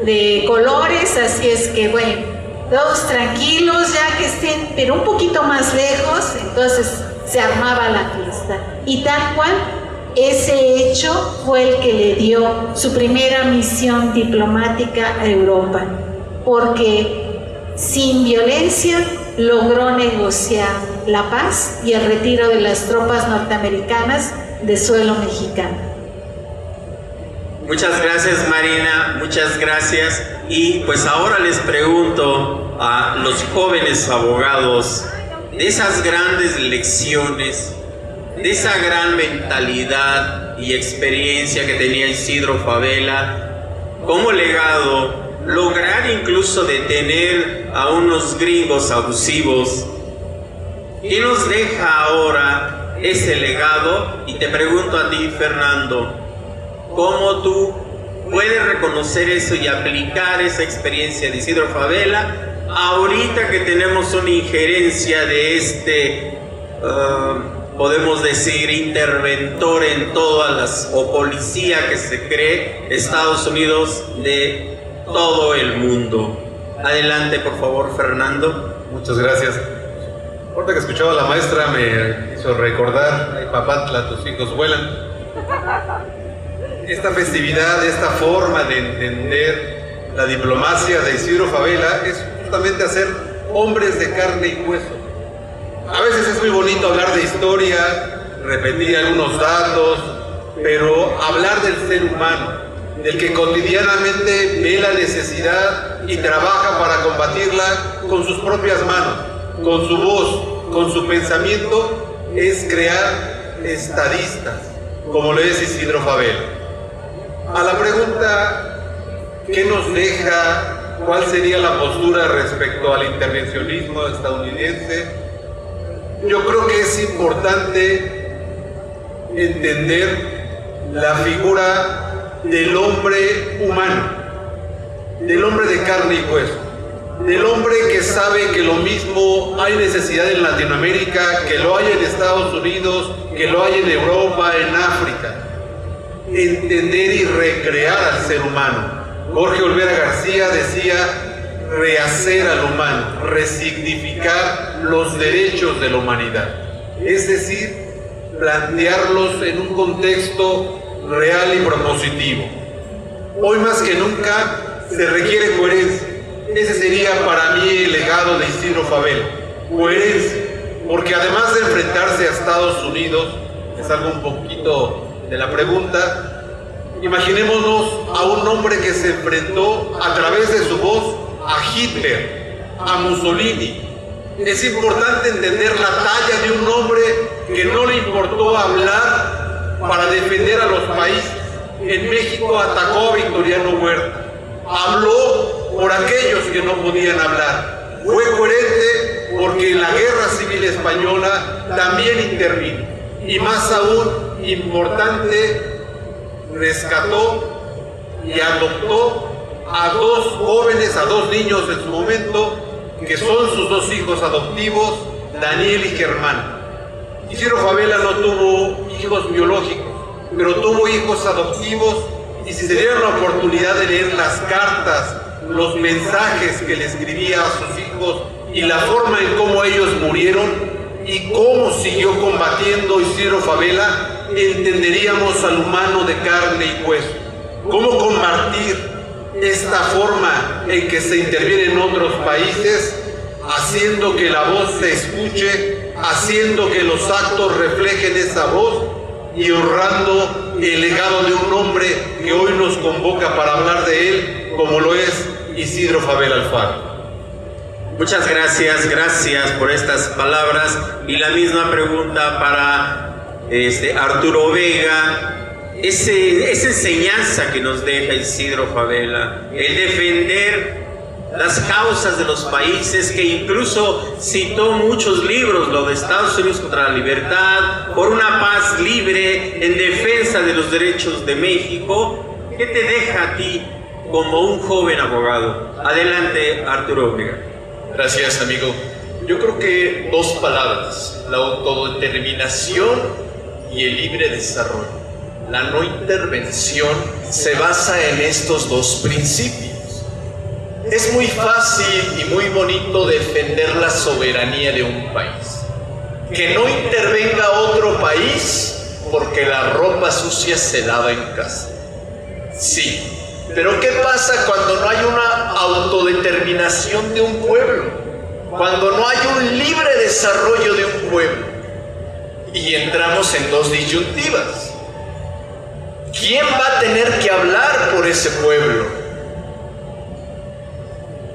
de colores, así es que bueno, todos tranquilos, ya que estén, pero un poquito más lejos, entonces se armaba la fiesta. Y tal cual, ese hecho fue el que le dio su primera misión diplomática a Europa, porque sin violencia logró negociar la paz y el retiro de las tropas norteamericanas de suelo mexicano. Muchas gracias, Marina, muchas gracias. Y pues ahora les pregunto a los jóvenes abogados de esas grandes lecciones, de esa gran mentalidad y experiencia que tenía Isidro Fabela, como legado, lograr incluso detener a unos gringos abusivos. ¿Qué nos deja ahora ese legado? Y te pregunto a ti, Fernando, ¿cómo tú puedes reconocer eso y aplicar esa experiencia de Isidro Fabela ahorita que tenemos una injerencia de podemos decir, interventor en todas las, o policía que se cree, Estados Unidos de todo el mundo? Adelante, por favor, Fernando. Muchas gracias. Ahorita que escuchaba a la maestra me hizo recordar, ay papantla, tus hijos vuelan. Esta festividad, esta forma de entender la diplomacia de Isidro Fabela es justamente hacer hombres de carne y hueso. A veces es muy bonito hablar de historia, repetir algunos datos, pero hablar del ser humano, del que cotidianamente ve la necesidad y trabaja para combatirla con sus propias manos, con su voz, con su pensamiento, es crear estadistas, como lo es Isidro Fabela. A la pregunta, ¿qué nos deja? ¿Cuál sería la postura respecto al intervencionismo estadounidense? Yo creo que es importante entender la figura del hombre humano, del hombre de carne y hueso, del hombre que sabe que lo mismo hay necesidad en Latinoamérica, que lo hay en Estados Unidos, que lo hay en Europa, en África. Entender y recrear al ser humano. Jorge Olvera García decía rehacer al humano, resignificar los derechos de la humanidad, es decir, plantearlos en un contexto real y propositivo. Hoy más que nunca se requiere coherencia. Ese sería para mí el legado de Isidro Fabela, coherencia, porque además de enfrentarse a Estados Unidos, es algo un poquito de la pregunta, imaginémonos a un hombre que se enfrentó a través de su voz a Hitler, a Mussolini. Es importante entender la talla de un hombre que no le importó hablar para defender a los países. En México atacó a Victoriano Huerta, habló por aquellos que no podían hablar. Fue coherente porque en la Guerra Civil Española también intervino. Y más aún importante, rescató y adoptó a dos jóvenes, a dos niños en su momento, que son sus dos hijos adoptivos, Daniel y Germán. Isidro Fabela no tuvo hijos biológicos, pero tuvo hijos adoptivos, y si se dieron la oportunidad de leer las cartas, los mensajes que le escribía a sus hijos y la forma en cómo ellos murieron y cómo siguió combatiendo Isidro Fabela, entenderíamos al humano de carne y hueso. Cómo combatir esta forma en que se interviene en otros países, haciendo que la voz se escuche, haciendo que los actos reflejen esa voz y honrando el legado de un hombre que hoy nos convoca para hablar de él, como lo es Isidro Fabela Alfaro. Muchas gracias, gracias por estas palabras. Y la misma pregunta para Arturo Vega. Esa enseñanza que nos deja Isidro Fabela, el defender las causas de los países, que incluso citó muchos libros, lo de Estados Unidos contra la libertad, por una paz libre, en defensa de los derechos de México. ¿Qué te deja a ti como un joven abogado? Adelante, Arturo Vega. Gracias, amigo. Yo creo que dos palabras: la autodeterminación y el libre desarrollo. La no intervención se basa en estos dos principios. Es muy fácil y muy bonito defender la soberanía de un país. Que no intervenga otro país porque la ropa sucia se lava en casa. Sí, pero ¿qué pasa cuando no hay una autodeterminación de un pueblo? Cuando no hay un libre desarrollo de un pueblo. Y entramos en dos disyuntivas. ¿Quién va a tener que hablar por ese pueblo.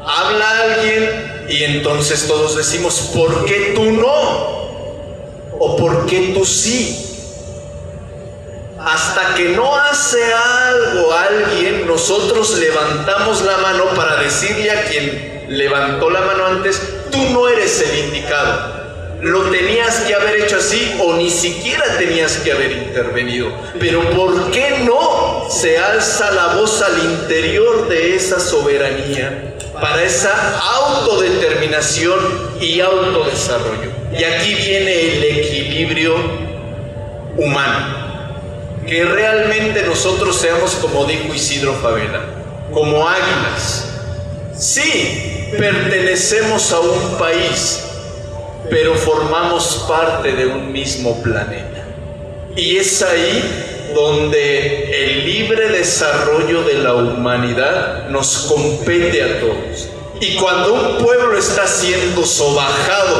Habla alguien y entonces todos decimos, ¿por qué tú no? ¿O por qué tú sí? Hasta que no hace algo alguien, nosotros levantamos la mano para decirle a quien levantó la mano antes, tú no eres el indicado. Lo tenías que haber hecho así o ni siquiera tenías que haber intervenido. Pero ¿por qué no se alza la voz al interior de esa soberanía para esa autodeterminación y autodesarrollo? Y aquí viene el equilibrio humano. Que realmente nosotros seamos, como dijo Isidro Fabela, como águilas. Sí, pertenecemos a un país, pero formamos parte de un mismo planeta. Y es ahí donde el libre desarrollo de la humanidad nos compete a todos. Y cuando un pueblo está siendo sobajado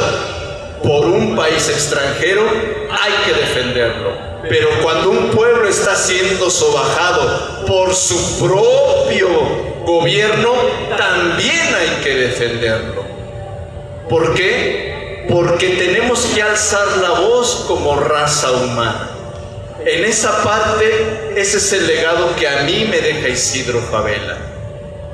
por un país extranjero, hay que defenderlo. Pero cuando un pueblo está siendo sobajado por su propio gobierno, también hay que defenderlo. ¿Por qué? Porque tenemos que alzar la voz como raza humana. En esa parte, ese es el legado que a mí me deja Isidro Fabela.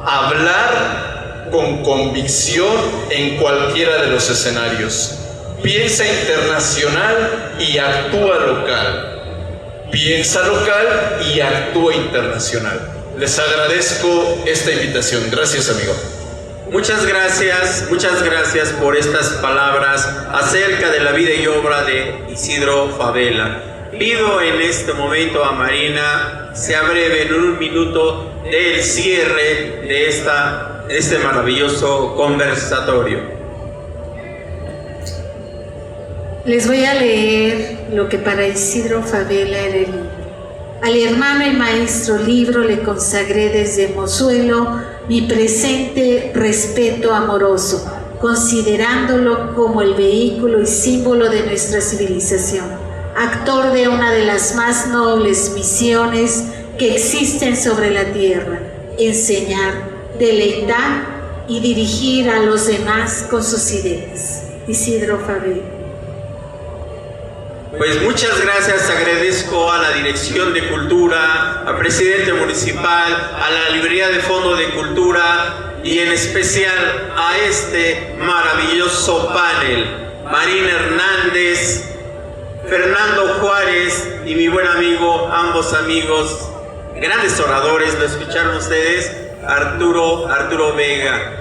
Hablar con convicción en cualquiera de los escenarios. Piensa internacional y actúa local. Piensa local y actúa internacional. Les agradezco esta invitación. Gracias, amigo. Muchas gracias por estas palabras acerca de la vida y obra de Isidro Fabela. Pido en este momento a Marina sea breve en un minuto del cierre de este maravilloso conversatorio. Les voy a leer lo que para Isidro Fabela era el libro. Al hermano y maestro libro le consagré desde mozuelo mi presente respeto amoroso, considerándolo como el vehículo y símbolo de nuestra civilización, actor de una de las más nobles misiones que existen sobre la tierra: enseñar, deleitar y dirigir a los demás con sus ideas. Isidro Fabela. Pues muchas gracias, agradezco a la Dirección de Cultura, al presidente municipal, a la Librería de Fondo de Cultura y en especial a este maravilloso panel, Marina Hernández, Fernando Juárez y mi buen amigo, ambos amigos, grandes oradores, lo escucharon ustedes, Arturo Vega.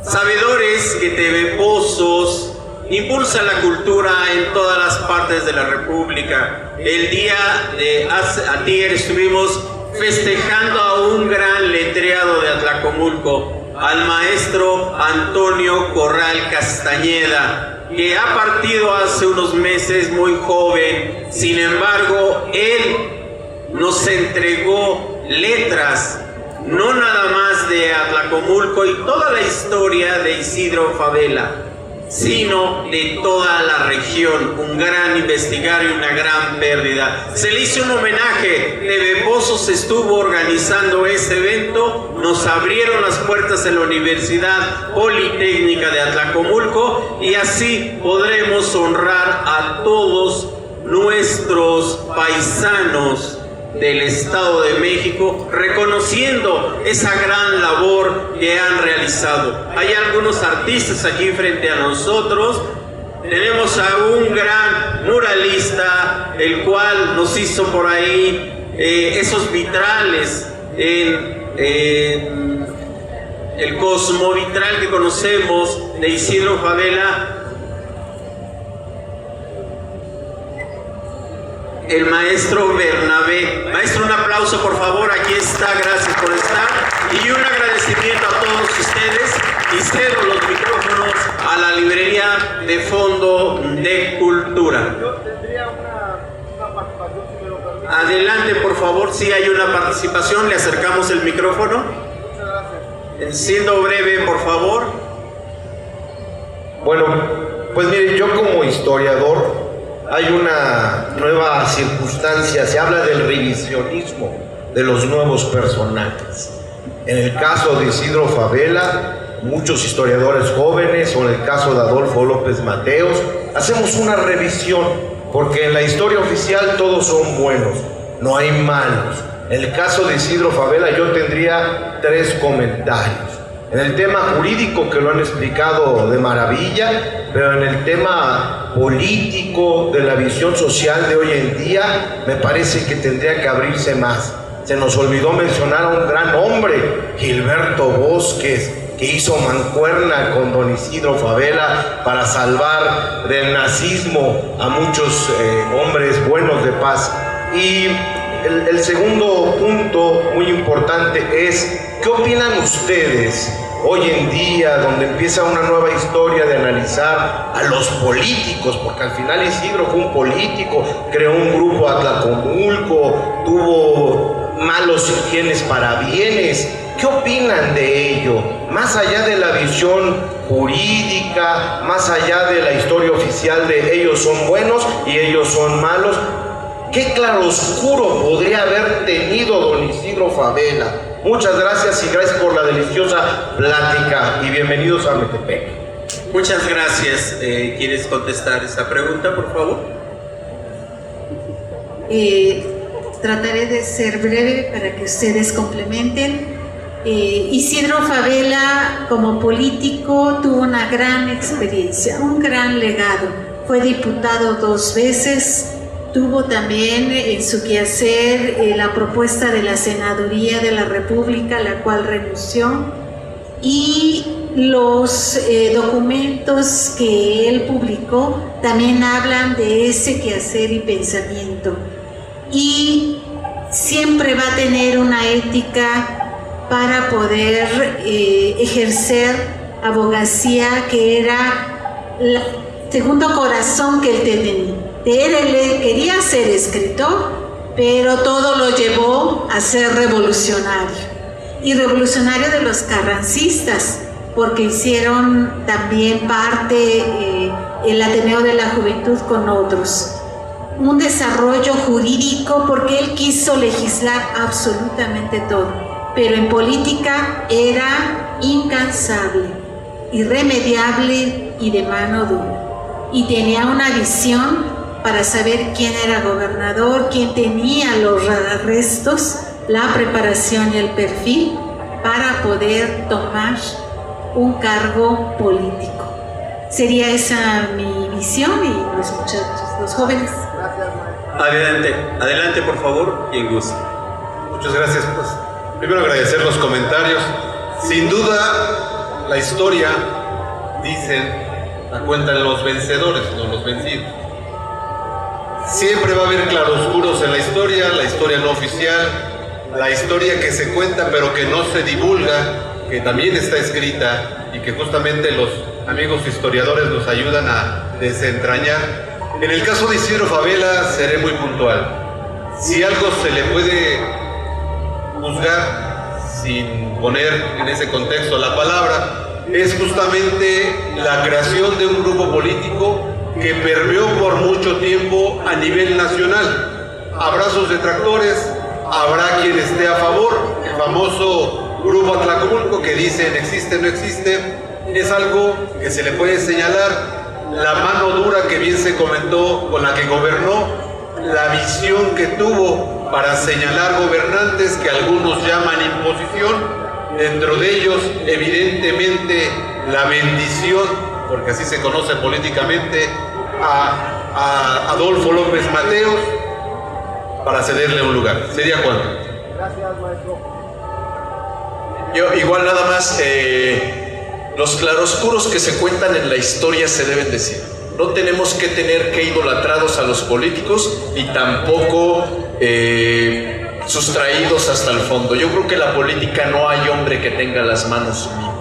Sabedores que TV Pozos impulsa la cultura en todas las partes de la República. El día de ayer estuvimos festejando a un gran letreado de Atlacomulco, al maestro Antonio Corral Castañeda, que ha partido hace unos meses muy joven. Sin embargo, él nos entregó letras, no nada más de Atlacomulco y toda la historia de Isidro Fabela, sino de toda la región. Un gran investigador y una gran pérdida. Se le hizo un homenaje. TV Pozos estuvo organizando ese evento. Nos abrieron las puertas en la Universidad Politécnica de Atlacomulco y así podremos honrar a todos nuestros paisanos del Estado de México, reconociendo esa gran labor que han realizado. Hay algunos artistas aquí frente a nosotros. Tenemos a un gran muralista, el cual nos hizo por ahí esos vitrales en el cosmovitral que conocemos de Isidro Fabela. El maestro Bernabé. Maestro, un aplauso por favor, aquí está, gracias por estar. Y un agradecimiento a todos ustedes. Y cedo los micrófonos a la Librería de Fondo de Cultura. Yo tendría una participación, si me lo permite. Adelante, por favor, si hay una participación, le acercamos el micrófono. Muchas gracias. Siendo breve, por favor. Bueno, pues mire, yo como historiador, hay una nueva circunstancia, se habla del revisionismo de los nuevos personajes. En el caso de Isidro Fabela, muchos historiadores jóvenes, o en el caso de Adolfo López Mateos, hacemos una revisión, porque en la historia oficial todos son buenos, no hay malos. En el caso de Isidro Fabela yo tendría 3 comentarios. En el tema jurídico, que lo han explicado de maravilla, pero en el tema político, de la visión social de hoy en día, me parece que tendría que abrirse más. Se nos olvidó mencionar a un gran hombre, Gilberto Bosques, que hizo mancuerna con don Isidro Fabela para salvar del nazismo a muchos hombres buenos de paz. Y el segundo punto muy importante es, ¿qué opinan ustedes hoy en día, donde empieza una nueva historia de analizar a los políticos? Porque al final Isidro fue un político, creó un grupo Atlacomulco, tuvo malos bienes para bienes. ¿Qué opinan de ello? Más allá de la visión jurídica, más allá de la historia oficial de ellos son buenos y ellos son malos, ¿qué claroscuro podría haber tenido don Isidro Fabela? Muchas gracias y gracias por la deliciosa plática y bienvenidos a Metepec. Muchas gracias. ¿Quieres contestar esa pregunta, por favor? Trataré de ser breve para que ustedes complementen. Isidro Fabela, como político, tuvo una gran experiencia, un gran legado. Fue diputado 2 veces. Tuvo también en su quehacer la propuesta de la Senaduría de la República, la cual renunció, y los documentos que él publicó también hablan de ese quehacer y pensamiento. Y siempre va a tener una ética para poder ejercer abogacía, que era el segundo corazón que él tenía. Él quería ser escritor, pero todo lo llevó a ser revolucionario. Y revolucionario de los carrancistas, porque hicieron también parte el Ateneo de la Juventud con otros. Un desarrollo jurídico, porque él quiso legislar absolutamente todo, pero en política era incansable, irremediable y de mano dura. Y tenía una visión para saber quién era gobernador, quién tenía los restos, la preparación y el perfil para poder tomar un cargo político. Sería esa mi visión, y los muchachos, los jóvenes. Adelante, por favor, quien guste. Muchas gracias. Pues, primero agradecer los comentarios. Sin duda, la historia, dicen, la cuentan los vencedores, no los vencidos. Siempre va a haber claroscuros en la historia no oficial, la historia que se cuenta pero que no se divulga, que también está escrita y que justamente los amigos historiadores nos ayudan a desentrañar. En el caso de Isidro Fabela seré muy puntual. Si algo se le puede juzgar sin poner en ese contexto la palabra, es justamente la creación de un grupo político que permeó por mucho tiempo a nivel nacional. Habrá sus detractores, habrá quien esté a favor. El famoso grupo Atlacomulco, que dicen existe, no existe, es algo que se le puede señalar. La mano dura que bien se comentó con la que gobernó, la visión que tuvo para señalar gobernantes que algunos llaman imposición, dentro de ellos evidentemente la bendición, porque así se conoce políticamente, a Adolfo López Mateos para cederle un lugar. ¿Sería cuánto? Gracias, maestro. Yo igual nada más, los claroscuros que se cuentan en la historia se deben decir. No tenemos que tener que idolatrados a los políticos y tampoco sustraídos hasta el fondo. Yo creo que en la política no hay hombre que tenga las manos limpias.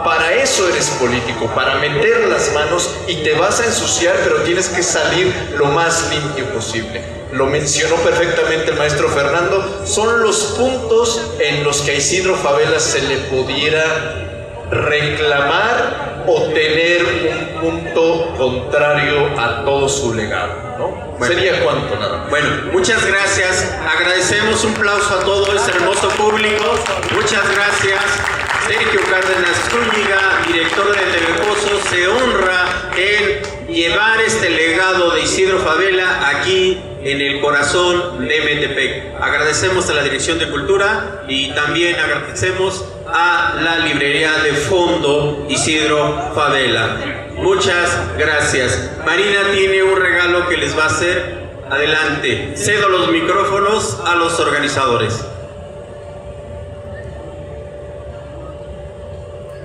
Para eso eres político, para meter las manos, y te vas a ensuciar, pero tienes que salir lo más limpio posible. Lo mencionó perfectamente el maestro Fernando, son los puntos en los que a Isidro Fabela se le pudiera reclamar o tener un punto contrario a todo su legado, ¿no? Bueno. ¿Sería cuánto nada más? Bueno, muchas gracias. Agradecemos un aplauso a todo este hermoso público. Muchas gracias. Sergio Cárdenas Zúñiga, director de TV Pozos, se honra en llevar este legado de Isidro Fabela aquí en el corazón de Metepec. Agradecemos a la Dirección de Cultura y también agradecemos a la librería de fondo Isidro Fabela. Muchas gracias. Marina tiene un regalo que les va a hacer. Adelante. Cedo los micrófonos a los organizadores.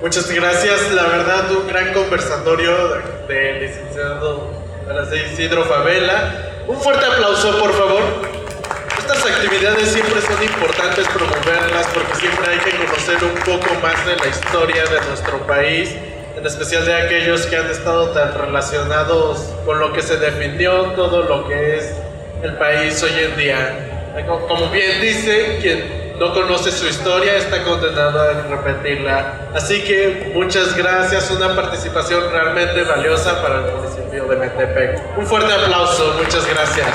Muchas gracias, la verdad un gran conversatorio del licenciado Isidro Fabela. Un fuerte aplauso, por favor. Estas actividades siempre son importantes promoverlas porque siempre hay que conocer un poco más de la historia de nuestro país, en especial de aquellos que han estado tan relacionados con lo que se definió todo lo que es el país hoy en día. Como bien dice, quien no conoce su historia está condenado a repetirla. Así que muchas gracias, una participación realmente valiosa para el municipio de Metepec. Un fuerte aplauso, muchas gracias.